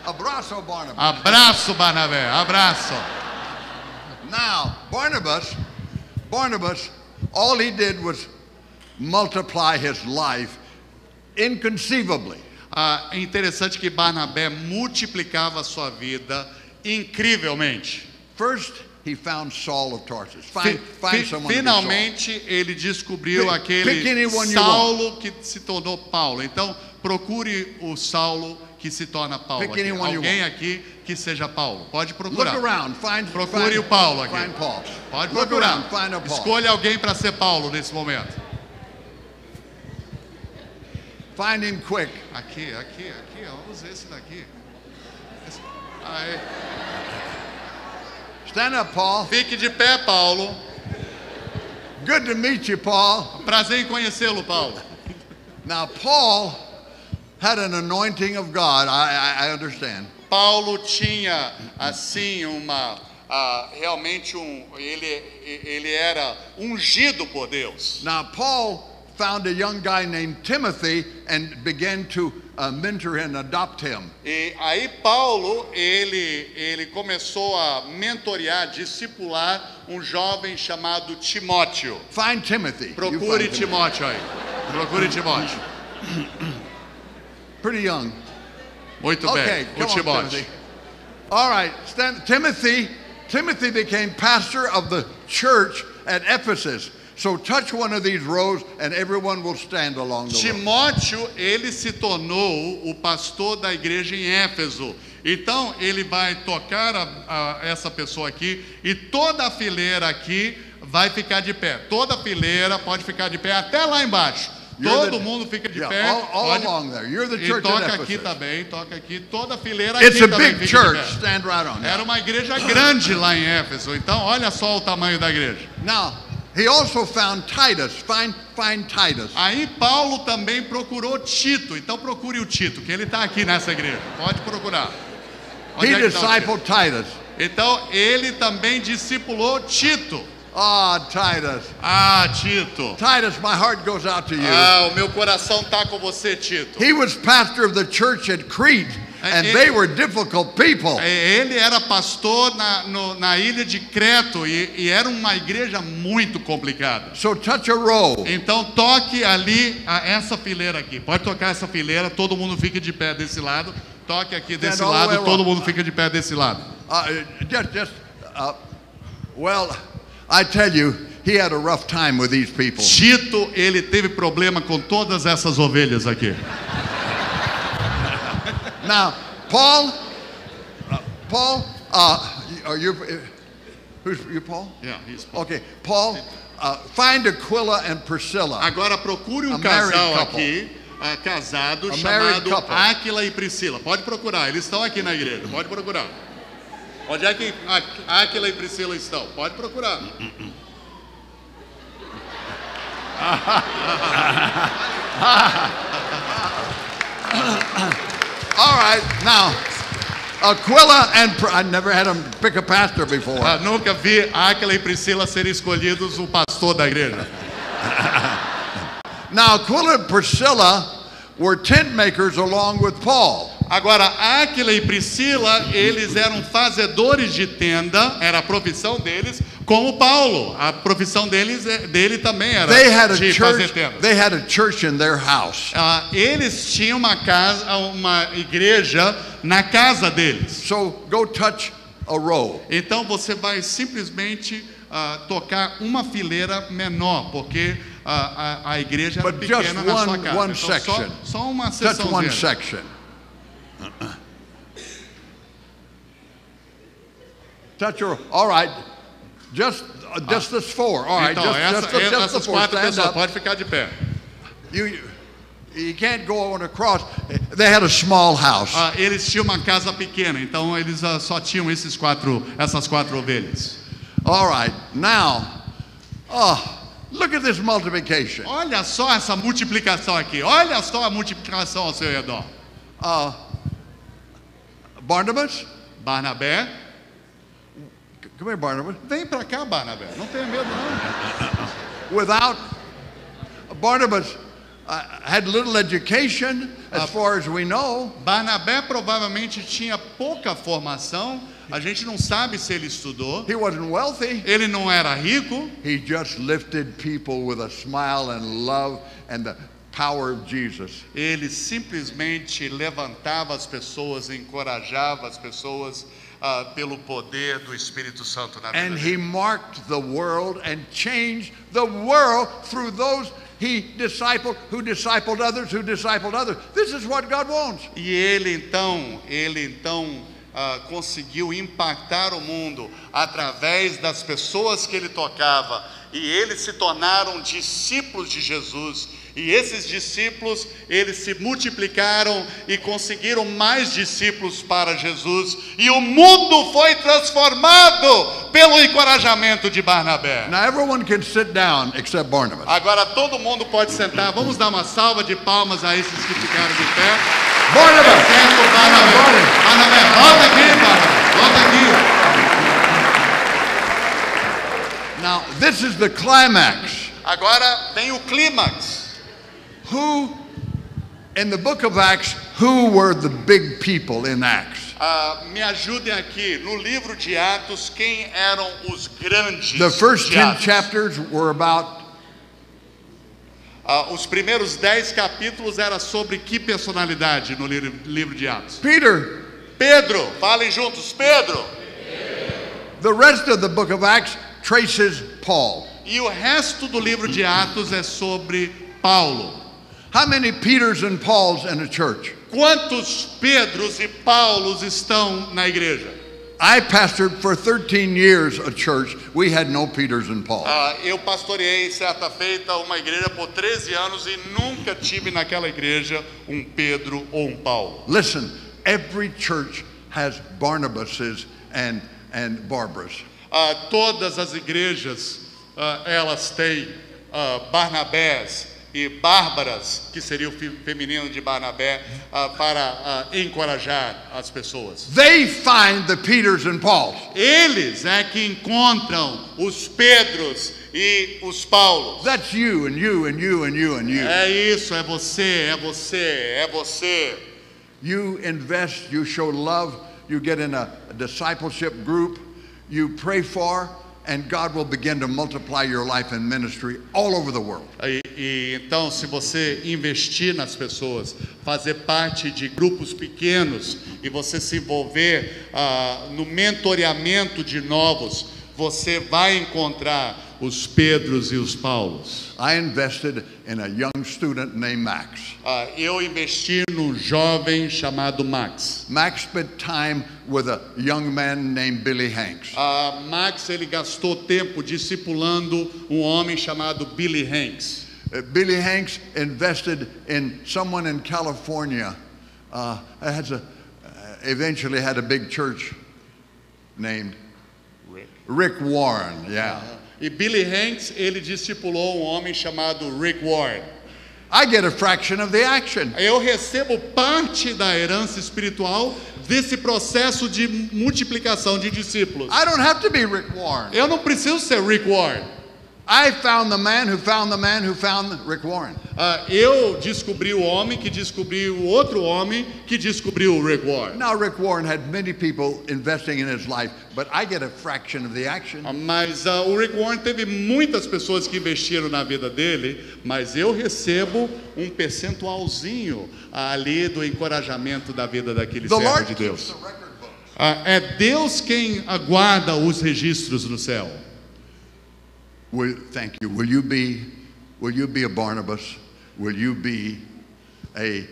Abraço, Barnabas. Abraço, Barnabé. Abraço. Now, Barnabas, all he did was multiply his life inconceivably. É interessante que Barnabé multiplicava a sua vida incrivelmente. First, he found Saul of Tarsus. Find someone to be Finalmente ele descobriu Pick aquele anyone you Saulo que se tornou Paulo. Então procure o Saulo que se torna Paulo. Pick Aqui. anyone you Alguém want. aqui que seja Paulo. Pode Saul. procurar. Look around, Procure o Paulo aqui. Find Paul. Pode Look procurar. around, find a Paul. Escolha alguém para ser Paulo nesse momento. Find him quick. Aqui, ó, use esse daqui. Aí. Stand up, Paul. Fique de pé, Paulo. Good to meet you, Paul. Prazer em conhecê-lo, Paulo. Now, Paul had an anointing of God. I understand. Paulo tinha assim realmente ele era ungido por Deus. Now, Paul found a young guy named Timothy and began to mentor and adopt him. E aí Paulo ele começou a mentorear, discipular um jovem chamado Timóteo. Find Timothy. You Procure find Timothy. Timóteo aí. Procure Timóteo. Pretty young. Muito Okay, bem. come O on, Timóteo. Timothy. All right, Timothy became pastor of the church at Ephesus. So touch one of these rows and everyone will stand along the road. Timóteo, ele se tornou o pastor da igreja em Éfeso. Então, ele vai tocar essa pessoa aqui e toda a fileira aqui vai ficar de pé. Toda a fileira pode ficar de pé até lá embaixo. Todo mundo fica de pé. All along there. You're the E church toca at aqui Ephesus. também, toca aqui. Toda a fileira It's aqui a também big fica church. de pé. Stand right on Era that. uma igreja grande lá em Éfeso. Então, olha só o tamanho da igreja. Now, he also found Titus. Find Titus. Aí Paulo também procurou Tito. Então procure o Tito, que ele está aqui nessa igreja. Pode procurar. Onde He é que tá o Tito? discipled Titus. Então ele também discipulou Tito. Titus. Tito. Titus, my heart goes out to you. O meu coração tá com você, Tito. He was pastor of the church at Crete, and they were difficult people. Ele era pastor na ilha de Creto e era uma igreja muito complicada. So touch a row. Então toque ali essa fileira aqui. Pode tocar essa fileira, todo mundo fica de pé desse lado. Toque aqui desse all the lado, way todo around. mundo fica de pé desse lado. Well, I tell you, he had a rough time with these people. Tito, ele teve problema com todas essas ovelhas aqui. Now, Paul, are you? Who's you, Paul? Yeah, he's- Okay, Paul. Find Aquila and Priscilla. Agora procure um A married casal couple. aqui, casado, A married chamado couple. Áquila e Priscila. Pode procurar, eles estão aqui na igreja. Pode procurar. Onde é que Áquila e Priscila estão? Pode procurar. All right, now, Aquila and I never had him pick a pastor before. Nunca vi Áquila e Priscila serem escolhidos o pastor da igreja. Now, Aquila and Priscilla were tent makers along with Paul. Agora, Áquila e Priscila, eles eram fazedores de tenda, era a profissão deles, como Paulo. A profissão dele também era They had a de fazer church. tendas. They had a church in their house. Eles tinham uma igreja na casa deles. So go touch a row. Então você vai simplesmente tocar uma fileira menor, porque a igreja era But just pequena na sua casa. one Então, section. só uma Touch one seçãozinha. section. Touch a row. All right. Just this four. All right. Então, just the essas four. quatro Stand pessoas, up. pode ficar de pé. You can't go on across. They had a small house. Eles tinham uma casa pequena, então eles só tinham essas quatro ovelhas. All right, now, look at this multiplication. Olha só essa multiplicação aqui. Olha só a multiplicação ao seu redor. Barnabas, Barnabé. come here, Barnabas. Vem pra cá, Barnabé. Não tenha medo, não. Without Barnabas had little education, as far as we know. Barnabé provavelmente tinha pouca formação. A gente não sabe se ele estudou. He wasn't wealthy. Ele não era rico. He just lifted people with a smile and love and the power of Jesus. Ele simplesmente levantava as pessoas, encorajava as pessoas pelo poder do Espírito Santo na vida And dele. he marked the world and changed the world through those he discipled, who discipled others, who discipled others. This is what God wants. E ele então conseguiu impactar o mundo através das pessoas que ele tocava. E eles se tornaram discípulos de Jesus. E esses discípulos, eles se multiplicaram e conseguiram mais discípulos para Jesus. E o mundo foi transformado pelo encorajamento de Barnabé. Now everyone can sit down except Barnabas. Agora todo mundo pode sentar. Vamos dar uma salva de palmas a esses que ficaram de pé. Barnabas! Exceto Barnabé. Barnabé, volta aqui, Barnabé. Volta aqui. Now this is the climax. Agora vem o clímax. Who, in the book of Acts, who were the big people in Acts? Me ajudem aqui. No livro de Atos, quem eram os grandes The first de 10 Atos? chapters were about Os primeiros 10 capítulos era sobre que personalidade no livro de Atos? Peter. Pedro. Falem juntos. Pedro. The rest of the book of Acts traces Paul. E o resto do livro de Atos é sobre Paulo. How many Peters and Pauls in a church? Quantos Pedros e Paulos estão na igreja? I pastored for 13 years a church. We had no Peters and Pauls. Eu pastoreei certa feita uma igreja por 13 anos e nunca tive naquela igreja um Pedro ou um Paulo. Listen, every church has Barnabases and Barbaras. Todas as igrejas, elas têm Barnabés e Bárbaras, que seria o feminino de Barnabé, para encorajar as pessoas. They find the Peters and Pauls. Eles é que encontram os Pedros e os Paulos. That's you and you and you and you and you. É isso, é você, é você, é você. You invest, you show love, you get in a discipleship group, you pray for, and God will begin to multiply your life and ministry all over the world. Então, se você investir nas pessoas, fazer parte de grupos pequenos e você se envolver no mentoreamento de novos, você vai encontrar os Pedros e os Paulos. I invested in a young student named Max. Eu investi num jovem chamado Max. Max spent time with a young man named Billy Hanks. Max, ele gastou tempo discipulando um homem chamado Billy Hanks. Billy Hanks invested in someone in California. Eventually had a big church named Rick Warren. Yeah. E Billy Hanks, ele discipulou um homem chamado Rick Warren. I get a fraction of the action. Eu recebo parte da herança espiritual desse processo de multiplicação de discípulos. I don't have to be Rick Warren. Eu não preciso ser Rick Warren. I found the man who found the man who found Rick Warren. Eu descobri o homem que descobriu o outro homem que descobriu o Rick Warren. Now Rick Warren had many people investing in his life, but I get a fraction of the action. Mas o Rick Warren teve muitas pessoas que investiram na vida dele, mas eu recebo um percentualzinho ali do encorajamento da vida daquele servo de Deus. É Deus quem aguarda os registros no céu. Thank you. Will you be a Barnabas? Will you be a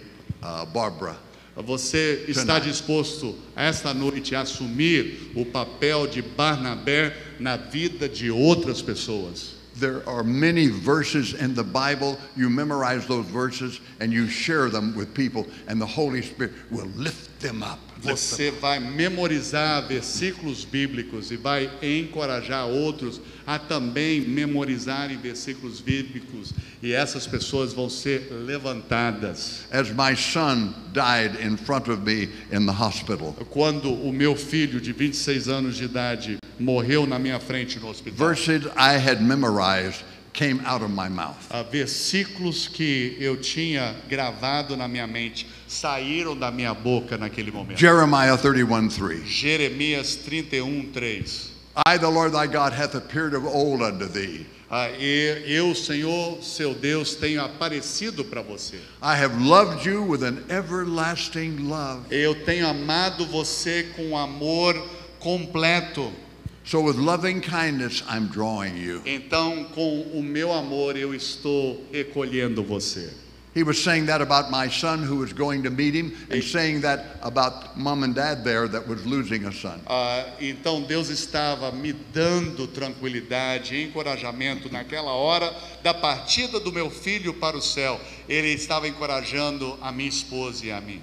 Barbara? Você está disposto esta noite a assumir o papel de Barnabé na vida de outras pessoas? There are many verses in the Bible. You memorize those verses and you share them with people, and the Holy Spirit will lift them up. Você vai memorizar versículos bíblicos e vai encorajar outros a também memorizarem versículos bíblicos, e essas pessoas vão ser levantadas. As my son died in front of me in the hospital, Quando o meu filho de 26 anos de idade morreu na minha frente no hospital, verses I had memorized came out of my mouth. versículos que eu tinha gravado na minha mente saíram da minha boca naquele momento. Jeremiah 31:3. Jeremias 31:3. I, the Lord thy God, hath appeared of old unto thee. Eu, Senhor, seu Deus, tenho aparecido para você. I have loved you with an everlasting love. Eu tenho amado você com amor completo. So with loving kindness I'm drawing you. Então, com o meu amor, eu estou recolhendo você. He was saying that about my son who was going to meet him, and saying that about mom and dad there that was losing a son. Então Deus estava me dando tranquilidade, encorajamento naquela hora da partida do meu filho para o céu. Ele estava encorajando a minha esposa e a mim.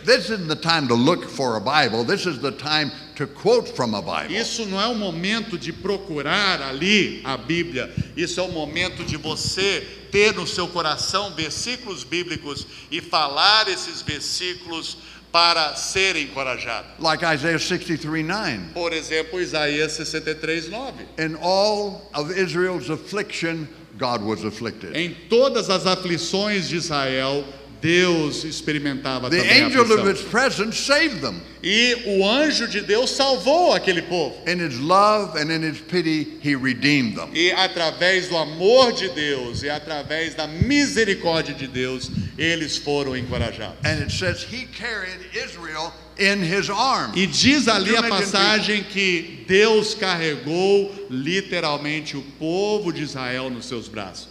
This isn't the time to look for a Bible. This is the time to quote from a Bible. Isso não é o momento de procurar ali a Bíblia. Isso é o momento de você ter no seu coração versículos bíblicos e falar esses versículos para ser encorajado. Like Isaiah 63:9. Por exemplo, Isaías 63:9. In all of Israel's affliction, God was afflicted. Em todas as aflições de Israel, Deus experimentava The também a angel of aflição. his presence saved them. E o anjo de Deus salvou aquele povo. In his love and in his pity, he redeemed them. E através do amor de Deus e através da misericórdia de Deus, eles foram encorajados. And it says he carried Israel in his arms. E diz ali a passagem que Deus carregou literalmente o povo de Israel nos seus braços.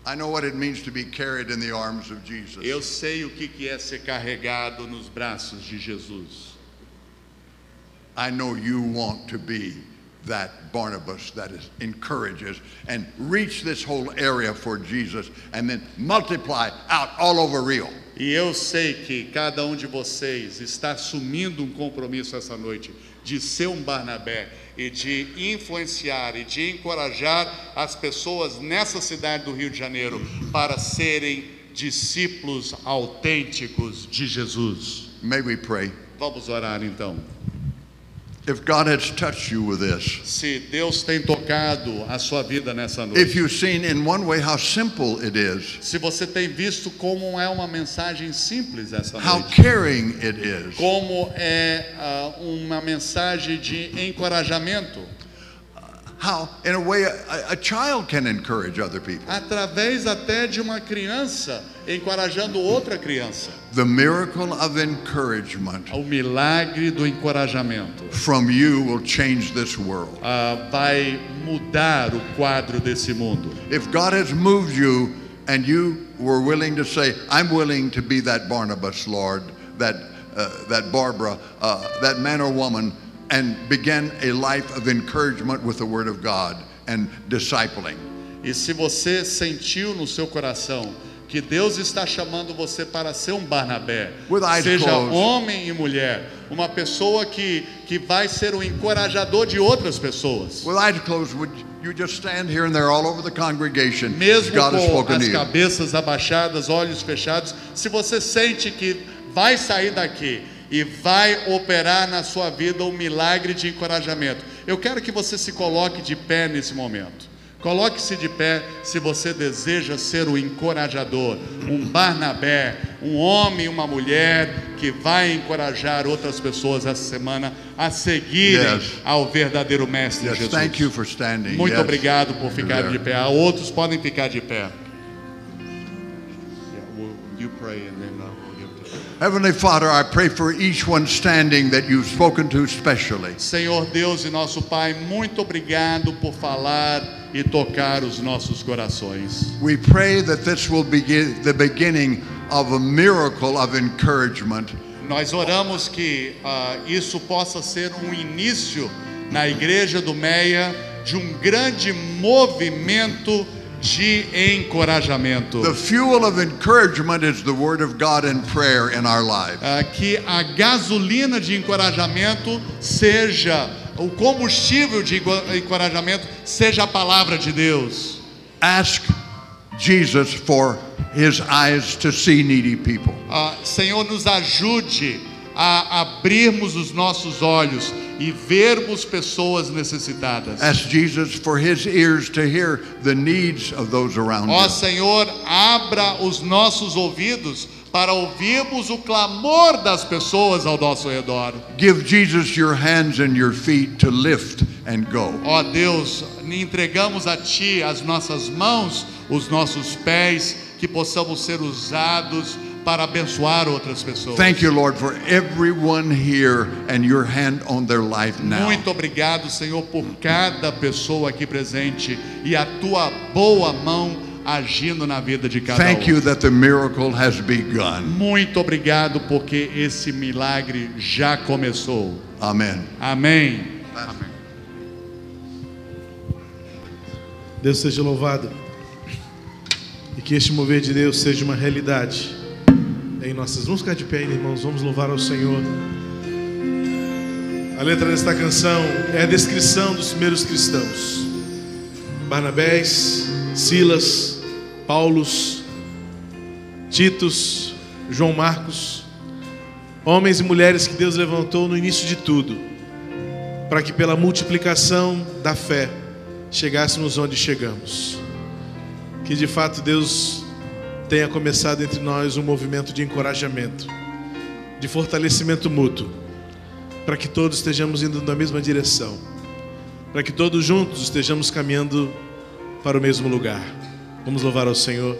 I know what it means to be carried in the arms of Jesus. Eu sei o que é ser carregado nos braços de Jesus. I know you want to be that Barnabas that encourages and reach this whole area for Jesus and then multiply out all over Rio. E eu sei que cada um de vocês está assumindo um compromisso essa noite de ser um Barnabé e de influenciar e de encorajar as pessoas nessa cidade do Rio de Janeiro para serem discípulos autênticos de Jesus. May we pray. Vamos orar então. If God has touched you with this, Se Deus tem tocado a sua vida nessa if noite, you've seen in one way how simple it is, se você tem visto como é uma mensagem simples essa how noite, caring it is, como é uma mensagem de encorajamento, how in a way a child can encourage other people. através até de uma criança encorajando outra criança. The miracle of encouragement O milagre do encorajamento from you will change this world. vai mudar o quadro desse mundo. If God has moved you and you were willing to say, I'm willing to be that Barnabas, Lord, that Barbara, that man or woman, and begin a life of encouragement with the Word of God and discipling. E se você sentiu no seu coração que Deus está chamando você para ser um Barnabé, With eyes seja closed. homem e mulher, uma pessoa que vai ser um encorajador de outras pessoas, With eyes closed, would you just stand here and there all over the congregation as mesmo God has com spoken to as you? cabeças abaixadas, olhos fechados, se você sente que vai sair daqui e vai operar na sua vida um milagre de encorajamento, eu quero que você se coloque de pé nesse momento. Coloque-se de pé se você deseja ser o encorajador, um Barnabé, um homem e uma mulher que vai encorajar outras pessoas essa semana a seguirem Yes. ao verdadeiro Mestre Yes, Jesus. thank you for standing. Muito Yes. obrigado por ficar There. de pé. Outros podem ficar de pé. You pray and then I'll give to you. Heavenly Father, I pray for each one standing that you've spoken to specially. Senhor Deus e nosso Pai, muito obrigado por falar e tocar os nossos corações. We pray that this will be the beginning of a miracle of encouragement. Nós oramos que isso possa ser um início na Igreja do Meia de um grande movimento de encorajamento. The fuel of encouragement is the Word of God and prayer in our lives. Que a gasolina de encorajamento seja, o combustível de encorajamento seja a palavra de Deus. Ask Jesus for His eyes to see needy people. Senhor, nos ajude a abrirmos os nossos olhos e vermos pessoas necessitadas. Ask Jesus for His ears to hear the needs of those around Ó you. Senhor, abra os nossos ouvidos para ouvirmos o clamor das pessoas ao nosso redor. Give Jesus your hands and your feet to lift and go. Ó Deus, entregamos a Ti as nossas mãos, os nossos pés, que possamos ser usados para abençoar outras pessoas. Thank you, Lord, for everyone here and your hand on their life now. Muito obrigado, Senhor, por cada pessoa aqui presente e a Tua boa mão agindo na vida de cada Thank you that the miracle has begun. Muito obrigado porque esse milagre já começou. Amen. Amém. Deus seja louvado. E que este mover de Deus seja uma realidade em nossas. Vamos ficar de pé, irmãos. Vamos louvar ao Senhor. A letra desta canção é a descrição dos primeiros cristãos: Barnabés, Silas, Paulos, Titos, João Marcos, homens e mulheres que Deus levantou no início de tudo, para que pela multiplicação da fé chegássemos onde chegamos. Que de fato Deus tenha começado entre nós um movimento de encorajamento, de fortalecimento mútuo, para que todos estejamos indo na mesma direção, para que todos juntos estejamos caminhando para o mesmo lugar. Vamos louvar ao Senhor.